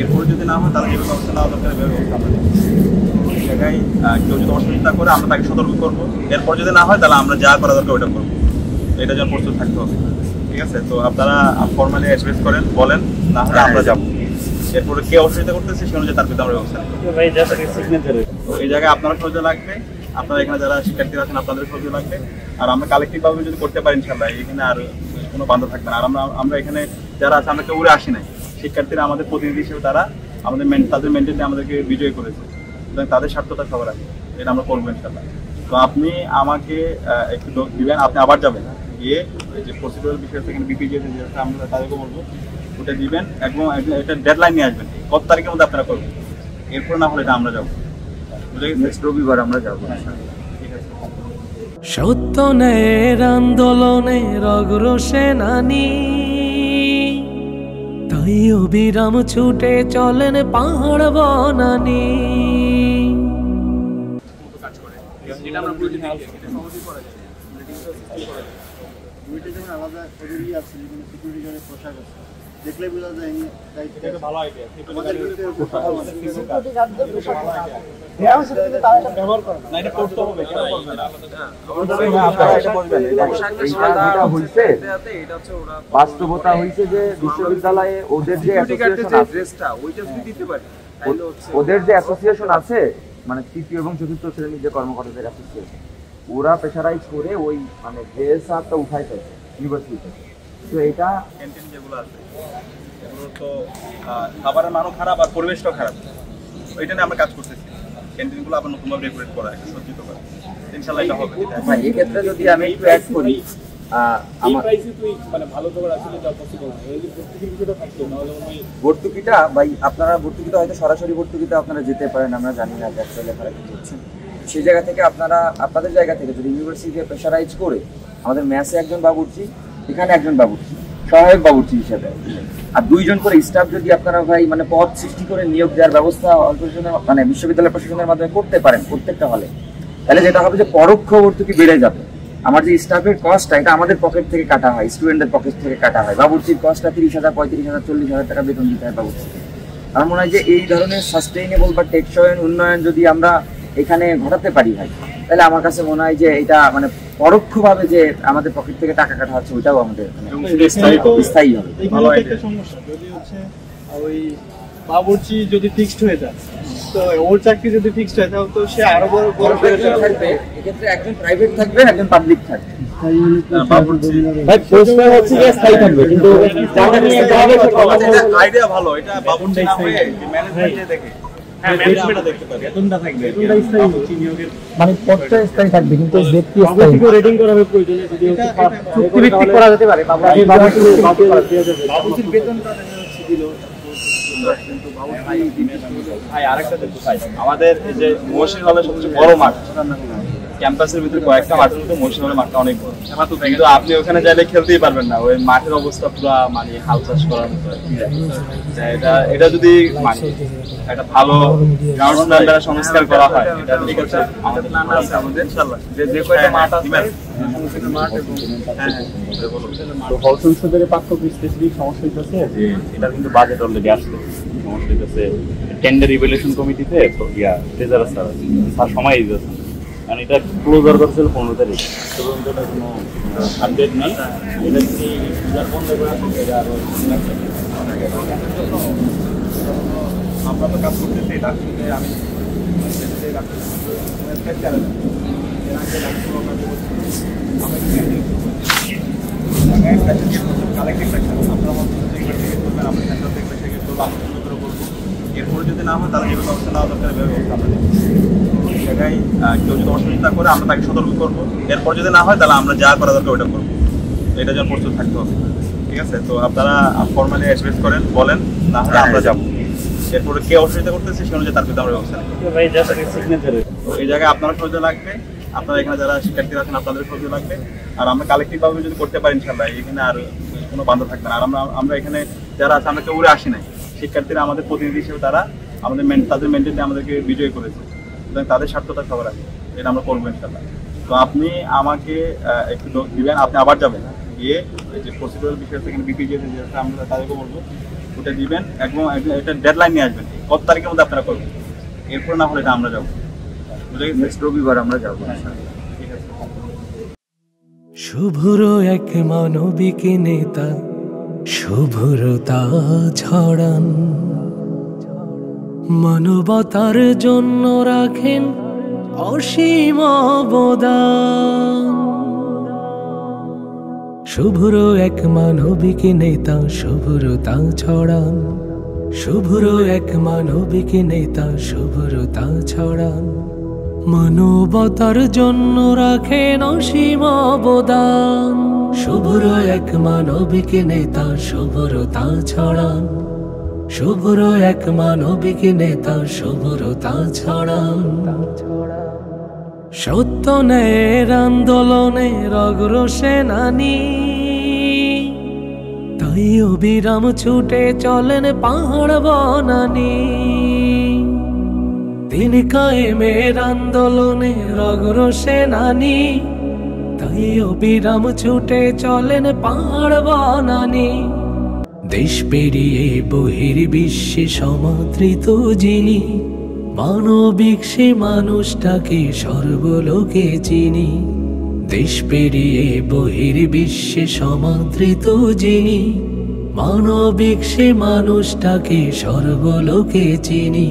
এরপরে যদি না হয় তাহলে যেভাবে ব্যবস্থা নেওয়া দরকার এভাবে ব্যবস্থা আমরা নিই। এই জায়গায় কেউ যদি অসুবিধা করে আমরা তাকে সতর্ক করবো, এরপর যদি না হয় তাহলে আমরা যা করা দরকার ওইটা করবো, এটা যেন প্রস্তুত থাকতে হবে। ঠিক আছে, তো আপনারা ফর্মালি অ্যাড্রেস করেন, বলেন, না হলে আমরা যাবো। এরপরে কে অসুবিধা করতেছে সে অনুযায়ী তার বিরুদ্ধে আমরা ব্যবস্থা নেব। তো এই জায়গায় আপনারা সহযোগিতা লাগবে, আপনারা এখানে যারা শিক্ষার্থীরা আছেন আপনাদের সহযোগিতা লাগবে। আর আমরা কালেক্টিভ ভাবে যদি করতে পারি ইনশাল্লাহ এখানে আর কোনো বাধা থাকবে না। আর আমরা এখানে যারা আছে আমরা কেউ উড়ে আসি নাই, শিক্ষার্থীরা আমাদের প্রতিনিধি হিসেবে তারা তাদের মেন্টালি আমাদেরকে বিজয় করেছে, সুতরাং তাদের স্বার্থটা সবার আগে, এটা আমরা করবো ইনশাল্লাহ। তো আপনি আমাকে একটু দিবেন, আপনি আবার যাবেন গিয়ে যে প্রসিডিউরাল বিষয় থেকে বিপিজি আমরা তাদেরকে বলবো ওটা দিবেন এবং এটা ডেডলাইন নিয়ে আসবেন কত তারিখের মধ্যে আপনারা করবেন। এরপর না হলে এটা আমরা যাবো, নেক্সট রবিবার আমরা যাবো। সত্য ন্যায়ের আন্দোলনের অগ্রসেনানী, তাই অবিরাম ছুটে চলেন পাহাড় বনানী। দেখলে বোঝা যায় ভালো আইডিয়া। বাস্তবতা হয়েছে যে বিশ্ববিদ্যালয়ে ওদের যে অ্যাসোসিয়েশন আছে, মানে তৃতীয় এবং চতুর্থ শ্রেণীর যে কর্মকর্তাদের অ্যাসোসিয়েশন, ওরা প্রেশারাইজ করে ওই মানে জেএসআরটা উঠাই ফেলছে ইউনিভার্সিটিতে। তো এটা ক্যান্টিন যেগুলো আছে এগুলো তো খাবারের মানও খারাপ আর পরিবেশটাও খারাপ, ওইটা নিয়ে আমরা কাজ করতেছি। ক্যান্টিনগুলো আবার নতুনভাবে রেগুলেট করা, সজ্জিত করা, ইনশাআল্লাহ এটা হবে। এই ক্ষেত্রে যদি আমি একটু অ্যাড করি, ভর্তুকিটা ভাই আপনারা ভর্তুকিটা হয়তো সরাসরি ভর্তুকিতে আপনারা যেতে পারেন, আমরা জানি না যে লেখারা কি করছেন। সেই জায়গা থেকে আপনারা আপনাদের জায়গা থেকে যদি ইউনিভার্সিটিকে প্রেশারাইজ করে আমাদের ম্যাথে একজন বাবুর্চি, এখানে একজন বাবুর্চি, সহায়ক বাবুর্চি হিসেবে, আর 2 জন করে স্টাফ যদি আপনারা ভাই মানে পদ সৃষ্টি করে নিয়োগ দেওয়ার ব্যবস্থা মানে বিশ্ববিদ্যালয় প্রশাসনের মাধ্যমে করতে পারেন প্রত্যেকটা হলে, তাহলে যেটা হবে যে পরোক্ষ ভর্তুকি বেড়ে যাবে। আমার যে স্টাফের কস্টটা এটা আমাদের পকেট থেকে কাটা হয়, স্টুডেন্টদের পকেট থেকে কাটা হয়। বাবুর্চির কস্টটা 30,000, 35,000, 40,000 টাকা বেতন দিতে হয় বাবুর্চিকে। আমার মনে হয় যে এই ধরনের সাস্টেইনেবল বা টেকসই উন্নয়ন যদি আমরা এখানে ঘটাতে পারি ভাই, তাহলে আমার কাছে মনে হয় যে এটা মানে পরোক্ষভাবে যে আমাদের পকেট থেকে টাকা কাটা হচ্ছে ওইটাও আমাদের স্থায়ী হবে। সমস্যা যদি হচ্ছে ওই বাবুর্চি যদি ফিক্সড হয়ে যায়, তো ওর চাকরি যদি ফিক্সড হয় তাহলে তো সে আরো বড় থাকবে। এক্ষেত্রে একজন প্রাইভেট থাকবে, একজন পাবলিক থাকবে। আইডিয়া ভালো, এটা বাবুর্চি না হয়ে ম্যানেজমেন্টে দেখে মানে পদটা স্থায়ী থাকবে কিন্তু ব্যক্তি স্থায়ী রেটিং করা হবে প্রয়োজনে, যদি চুক্তিভিত্তিক করা যেতে পারে। বাবুর্চির বেতনটা ছিল ভাই আরেকটা দেখো ভাই, আমাদের এই যে মহসিন হলের সবচেয়ে বড় মাঠ, ক্যাম্পাসের ভিতরে কয়েকটা মাঠের মধ্যে মহসিন হলের মাঠটা অনেক বড়, কিন্তু আপনি ওখানে চাইলে খেলতেই পারবেন না, ওই মাঠের অবস্থা পুরো মানে হাল চাষ করার মতো। এটা যদি মানে একটা ভালো গ্রাউন্ড দ্বারা সংস্কার করা হয়, এটা ঠিক আছে। আমাদের প্ল্যান আছে, আমাদের ইনশাআল্লাহ যে কয়টা মাঠ আছে মাঠ এবং হল সংসদের পাঠ্য স্পেসিফিক সমস্যা হচ্ছে যে এটা কিন্তু বাজেট অলরেডি আসছে, সমস্যা হচ্ছে টেন্ডার ইভ্যালুয়েশন কমিটিতে ট্রেজারার স্যার সময় দিয়েছেন, কারণ এটা ক্লোজার করছিল 15 তারিখ, তখন এটা কোনো আপডেট নেই। এটা যদি বন্ধ করে থাকে আরো আমরা তো কাজ করতেছি। ডাক্তারকে আমি এরপরে যদি না হয় তাহলে যেভাবে ব্যবস্থা নেওয়া দরকার এভাবে ব্যবস্থা আমরা নেব। জায়গায় কেউ যদি অসুবিধা করে আমরা তাকে সতর্ক করবো, এরপর যদি না হয় তাহলে আমরা যা করা দরকার ওটা করবো, এটা যেন প্রস্তুত থাকতে হবে। ঠিক আছে, তো আপনারা ফর্মালি অ্যাড্রেস করেন, বলেন, না হলে আমরা যাবো। এরপরে কে অসুবিধা করতেছে সে অনুযায়ী তার বিরুদ্ধে আমরা ব্যবস্থা নেব। এই জায়গায় আপনারা সহযোগিতা লাগবে, আপনারা এখানে যারা শিক্ষার্থীরা আছেন আপনাদের সহযোগিতা লাগবে। আর আমরা কালেক্টিভ ভাবে যদি করতে পারি ইনশাআল্লাহ এখানে আর কোনো বাধা থাকবে না। আর আমরা এখানে যারা আছে আমরা কেউ উড়ে আসি নাই, শিক্ষার্থীরা আমাদের প্রতিনিধি হিসেবে তারা তাদের মেন্টালি আমাদেরকে বিজয় করেছে, সুতরাং তাদের স্বার্থটা সবার আগে, এটা আমরা করবো ইনশাআল্লাহ। তো আপনি আমাকে একটু দিবেন, আপনি আবার যাবেন গিয়ে যে প্রসিডিউরাল বিষয় থেকে বিপিজি আমরা তাদেরকে বলবো ওটা দিবেন এবং এটা ডেডলাইন নিয়ে আসবেন কত তারিখের মধ্যে আপনারা করবেন, এরপর না হলে এটা আমরা যাবো, বুঝে গেছেন? নেক্সট রবিবার আমরা যাবো। ঠিক আছে। শুভ্র এক মানবিক নেতা শুভ্রতা ছড়ান, মানবতার জন্য রাখেন অসীম অবদান। শুভ্র এক মানবিক নেতা শুভ্রতা ছড়ান, শুভ্র এক মানবিক নেতা শুভ্রতা ছড়ান, মানবতার জন্য রাখেন অসীম অবদান। শুভ্র এক মানবিক নেতা শুভ্রতা ছড়ান, শুভ্র এক মানবিক নেতা শুভ্রতা ছড়ান। সত্য ন্যায়ের আন্দোলনের অগ্রসেনানী, তাই অবিরাম ছুটে চলেন পাহাড় বনানী। তিনি কায়েমের আন্দোলনের অগ্রসেনানী, তাই অবিরাম ছুটে চলেন পাহাড় বনানী। দেশ পেরিয়ে বহির্বিশ্বে সমাদৃত যিনি, মানবিক সে মানুষটাকে সর্বলোকে চিনি। দেশ পেরিয়ে বহির্বিশ্বে সমাদৃত যিনি, মানবিক সে মানুষটাকে সর্বলোকে চিনি।